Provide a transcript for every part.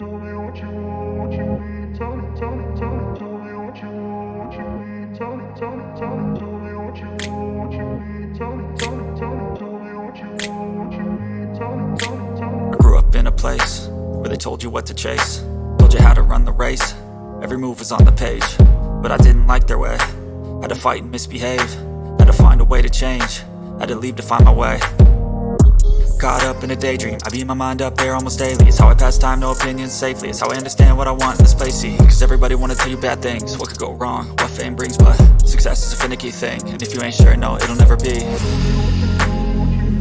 Tell me what you want, what you need. Tell me, tell me, tell me. Tell me what you want, what you need. Tell me, tell me, tell me. Tell me what you want, what you need. Tell me, tell me, tell me. Tell me what you want, what you need. Tell me, tell me, tell me. I grew up in a place where they told you what to chase, told you how to run the race. Every move was on the page, but I didn't like their way. Had to fight and misbehave, had to find a way to change, had to leave to find my way. Caught up in a daydream, I beat my mind up there almost daily. It's how I pass time, no opinions safely. It's how I understand what I want in this place, see. Cause everybody wanna tell you bad things, what could go wrong, what fame brings. But success is a finicky thing, and if you ain't sure, no, it'll never be.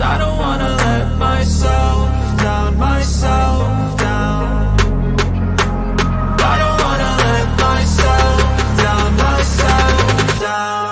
I don't wanna let myself down, myself down. I don't wanna let myself down, myself down.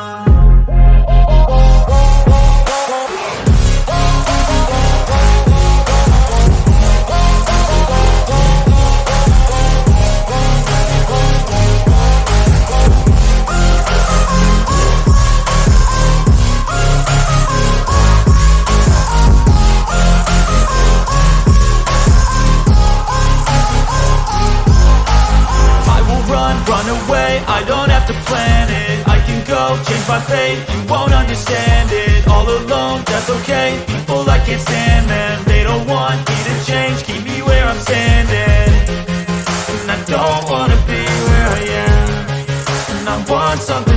Run away, I don't have to plan it. I can go, change my fate, you won't understand it. All alone, that's okay, people I can't stand them. They don't want me to change, keep me where I'm standing. And I don't wanna be where I am, and I want something